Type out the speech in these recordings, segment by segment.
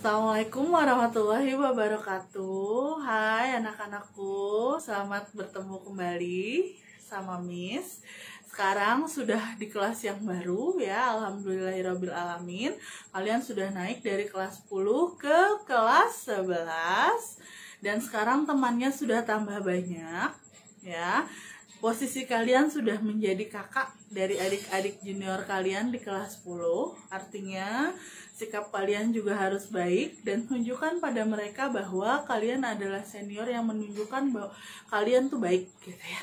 Assalamualaikum warahmatullahi wabarakatuh. Hai anak-anakku, selamat bertemu kembali sama Miss. Sekarang sudah di kelas yang baru ya, alhamdulillahirrabbilalamin. Kalian sudah naik dari kelas 10 ke kelas 11. Dan sekarang temannya sudah tambah banyak ya. Posisi kalian sudah menjadi kakak dari adik-adik junior kalian di kelas 10. Artinya sikap kalian juga harus baik dan tunjukkan pada mereka bahwa kalian adalah senior yang menunjukkan bahwa kalian tuh baik gitu ya.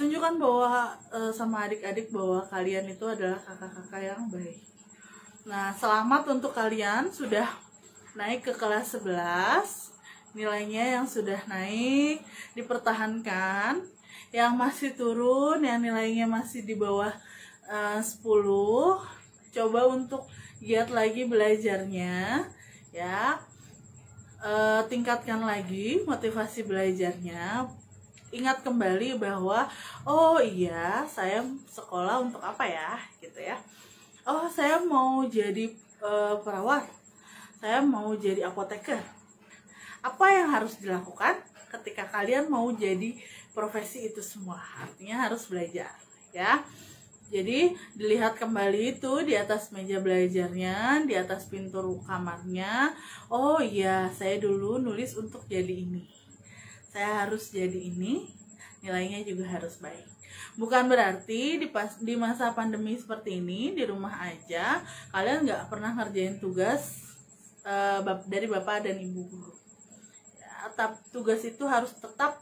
Tunjukkan bahwa sama adik-adik bahwa kalian itu adalah kakak-kakak yang baik. Nah, selamat untuk kalian sudah naik ke kelas 11. Nilainya yang sudah naik dipertahankan, yang masih turun, yang nilainya masih di bawah 10, coba untuk giat lagi belajarnya ya. Tingkatkan lagi motivasi belajarnya. Ingat kembali bahwa oh iya, saya sekolah untuk apa ya gitu ya. Oh, saya mau jadi perawat, saya mau jadi apoteker. Apa yang harus dilakukan ketika kalian mau jadi profesi itu semua? Artinya harus belajar ya. Jadi dilihat kembali itu di atas meja belajarnya, di atas pintu kamarnya. Oh iya, saya dulu nulis untuk jadi ini, saya harus jadi ini, nilainya juga harus baik. Bukan berarti di masa pandemi seperti ini, di rumah aja kalian nggak pernah ngerjain tugas dari bapak dan ibu guru. Tugas itu harus tetap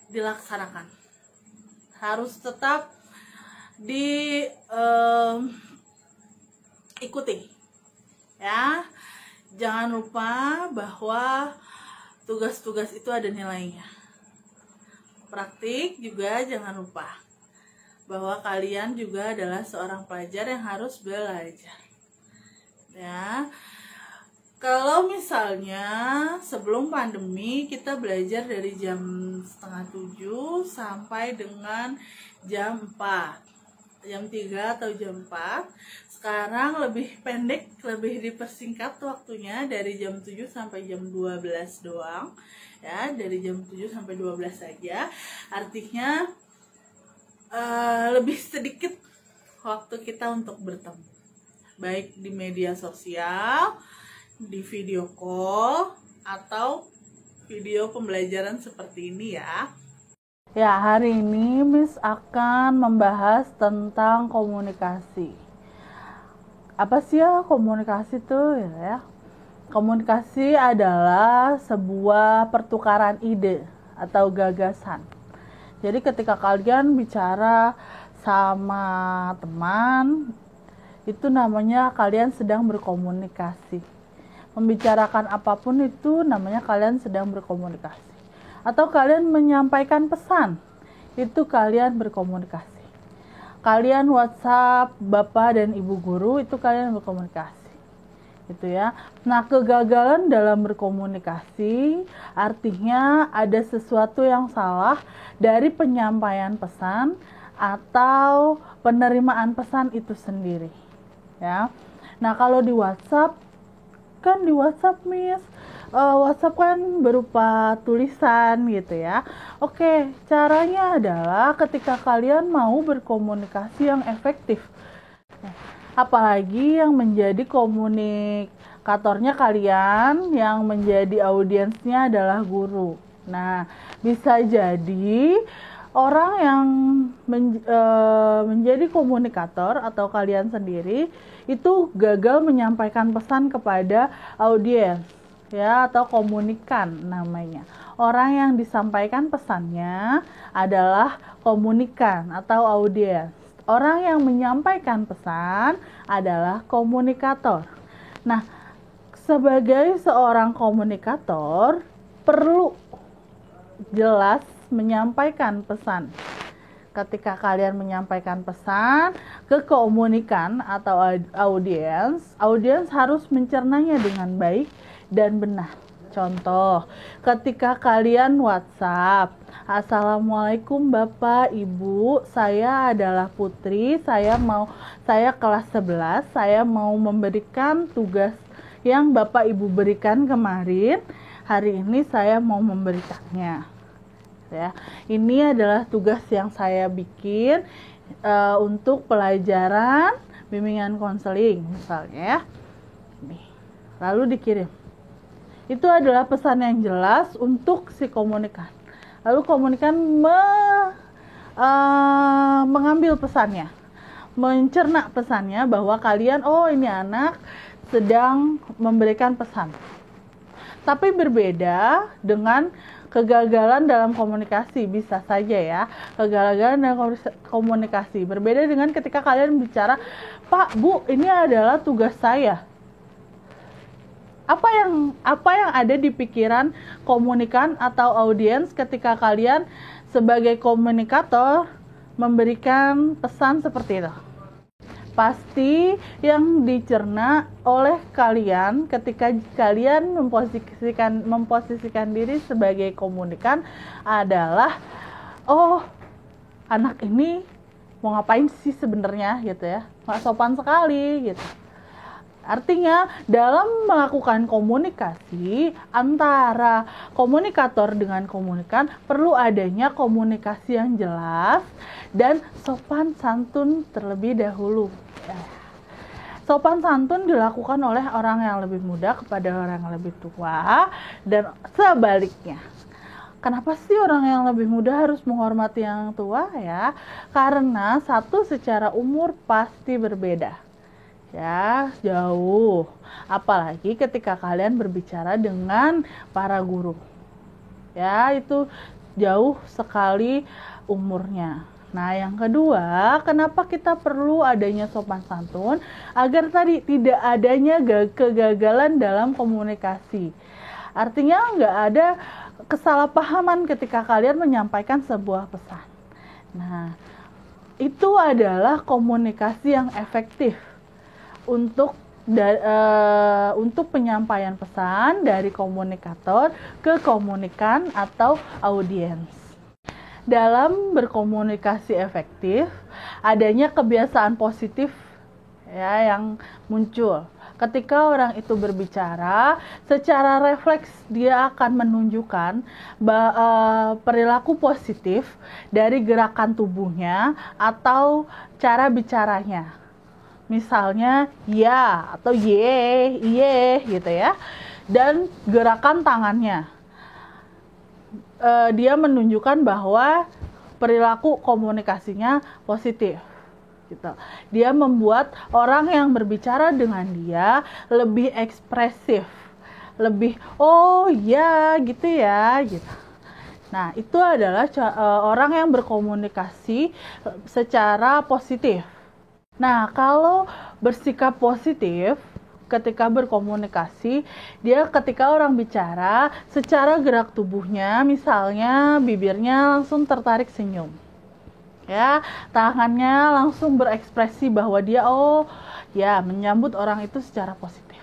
dilaksanakan, harus tetap diikuti ya. Jangan lupa bahwa tugas-tugas itu ada nilainya. Praktik juga jangan lupa bahwa kalian juga adalah seorang pelajar yang harus belajar ya. Kalau misalnya sebelum pandemi kita belajar dari jam 6:30 sampai dengan jam 4, jam 3 atau jam 4. Sekarang lebih pendek, lebih dipersingkat waktunya dari jam 7 sampai jam 12 doang ya, dari jam 7 sampai 12 saja. Artinya lebih sedikit waktu kita untuk bertemu, baik di media sosial, di video call, atau video pembelajaran seperti ini ya. Ya, hari ini Miss akan membahas tentang komunikasi. Apa sih ya komunikasi tuh ya? Komunikasi adalah sebuah pertukaran ide atau gagasan. Jadi ketika kalian bicara sama teman, itu namanya kalian sedang berkomunikasi. Membicarakan apapun itu namanya kalian sedang berkomunikasi. Atau kalian menyampaikan pesan, itu kalian berkomunikasi. Kalian WhatsApp bapak dan ibu guru, itu kalian berkomunikasi gitu ya. Nah, kegagalan dalam berkomunikasi artinya ada sesuatu yang salah dari penyampaian pesan atau penerimaan pesan itu sendiri ya. Nah, kalau di WhatsApp Miss, WhatsApp kan berupa tulisan gitu ya. Oke, caranya adalah ketika kalian mau berkomunikasi yang efektif, apalagi yang menjadi komunikatornya kalian, yang menjadi audiensnya adalah guru. Nah, bisa jadi orang yang menjadi komunikator atau kalian sendiri itu gagal menyampaikan pesan kepada audiens ya, atau komunikan namanya. Orang yang disampaikan pesannya adalah komunikan atau audiens. Orang yang menyampaikan pesan adalah komunikator. Nah, sebagai seorang komunikator perlu jelas menyampaikan pesan. Ketika kalian menyampaikan pesan ke komunikan atau audiens harus mencernanya dengan baik dan benar Contoh, ketika kalian WhatsApp, Assalamualaikum Bapak, Ibu, saya adalah Putri, saya kelas 11, saya mau memberikan tugas yang Bapak Ibu berikan kemarin, hari ini saya mau memberikannya. Ya, ini adalah tugas yang saya bikin untuk pelajaran bimbingan konseling misalnya ya. Nih, lalu dikirim. Itu adalah pesan yang jelas untuk si komunikan. Lalu komunikan mengambil pesannya, mencerna pesannya bahwa kalian, oh ini anak sedang memberikan pesan. Tapi berbeda dengan kegagalan dalam komunikasi, bisa saja ya, kegagalan dalam komunikasi. Berbeda dengan ketika kalian bicara, Pak, Bu, ini adalah tugas saya. Apa yang ada di pikiran komunikan atau audiens ketika kalian sebagai komunikator memberikan pesan seperti itu? Pasti yang dicerna oleh kalian ketika kalian memposisikan diri sebagai komunikan adalah, oh, anak ini mau ngapain sih sebenarnya gitu ya, nggak sopan sekali gitu. Artinya dalam melakukan komunikasi antara komunikator dengan komunikan perlu adanya komunikasi yang jelas dan sopan santun terlebih dahulu. Sopan santun dilakukan oleh orang yang lebih muda kepada orang yang lebih tua dan sebaliknya. Kenapa sih orang yang lebih muda harus menghormati yang tua ya? Karena satu, secara umur pasti berbeda. Ya, jauh. Apalagi ketika kalian berbicara dengan para guru. Ya, itu jauh sekali umurnya. Nah, yang kedua, kenapa kita perlu adanya sopan santun? Agar tadi tidak adanya kegagalan dalam komunikasi. Artinya nggak ada kesalahpahaman ketika kalian menyampaikan sebuah pesan. Nah, itu adalah komunikasi yang efektif untuk penyampaian pesan dari komunikator ke komunikan atau audiens. Dalam berkomunikasi efektif, adanya kebiasaan positif ya yang muncul. Ketika orang itu berbicara, secara refleks dia akan menunjukkan perilaku positif dari gerakan tubuhnya atau cara bicaranya. Misalnya ya atau iye gitu ya. Dan gerakan tangannya. Dia menunjukkan bahwa perilaku komunikasinya positif. Gitu. Dia membuat orang yang berbicara dengan dia lebih ekspresif. Lebih, oh ya gitu ya gitu. Nah, itu adalah orang yang berkomunikasi secara positif. Nah, kalau bersikap positif ketika berkomunikasi, dia ketika orang bicara, secara gerak tubuhnya, misalnya bibirnya langsung tertarik senyum. Ya, tangannya langsung berekspresi bahwa dia, oh, ya, menyambut orang itu secara positif.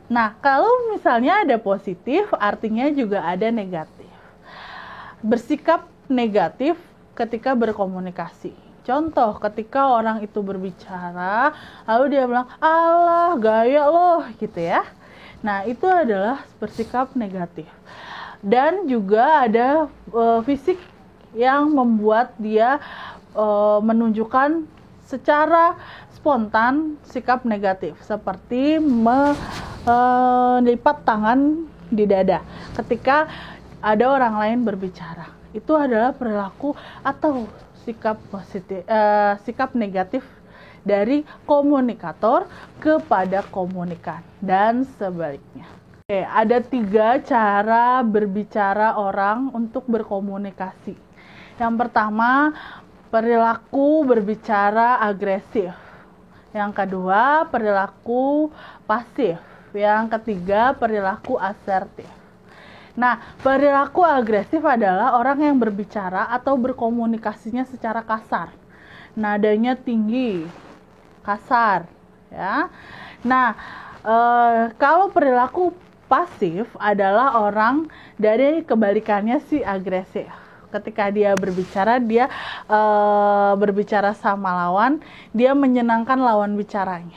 Nah, kalau misalnya ada positif, artinya juga ada negatif. Bersikap negatif ketika berkomunikasi. Contoh, ketika orang itu berbicara, lalu dia bilang, alah gaya loh, gitu ya. Nah, itu adalah bersikap negatif. Dan juga ada fisik yang membuat dia menunjukkan secara spontan sikap negatif. Seperti melipat tangan di dada ketika ada orang lain berbicara. Itu adalah perilaku atau sikap negatif dari komunikator kepada komunikan dan sebaliknya. Oke, ada 3 cara berbicara orang untuk berkomunikasi. Yang pertama, perilaku berbicara agresif. Yang kedua, perilaku pasif. Yang ketiga, perilaku asertif. Nah, perilaku agresif adalah orang yang berbicara atau berkomunikasinya secara kasar. Nadanya tinggi, kasar, ya. Nah, kalau perilaku pasif adalah orang dari kebalikannya si agresif. Ketika dia berbicara, dia berbicara sama lawan, dia menyenangkan lawan bicaranya.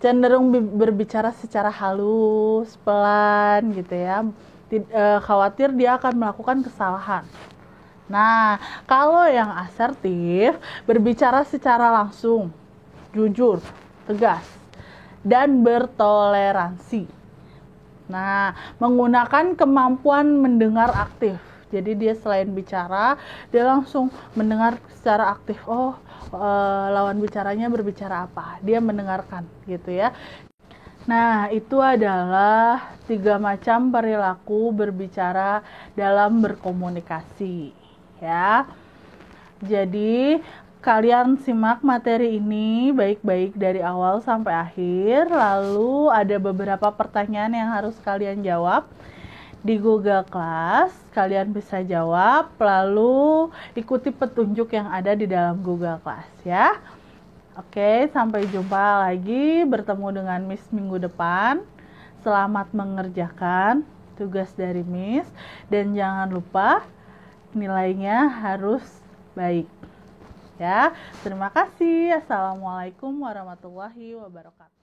Cenderung berbicara secara halus, pelan gitu ya. Khawatir dia akan melakukan kesalahan. Nah, kalau yang asertif berbicara secara langsung, jujur, tegas, dan bertoleransi. Nah, menggunakan kemampuan mendengar aktif. Jadi dia selain bicara, dia langsung mendengar secara aktif. Lawan bicaranya berbicara apa? Dia mendengarkan gitu ya. Nah, itu adalah 3 macam perilaku berbicara dalam berkomunikasi ya. Jadi kalian simak materi ini baik-baik dari awal sampai akhir. Lalu ada beberapa pertanyaan yang harus kalian jawab di Google Class. Kalian bisa jawab, lalu ikuti petunjuk yang ada di dalam Google Class ya. Oke, sampai jumpa lagi, bertemu dengan Miss minggu depan. Selamat mengerjakan tugas dari Miss, dan jangan lupa nilainya harus baik ya. Terima kasih. Assalamualaikum warahmatullahi wabarakatuh.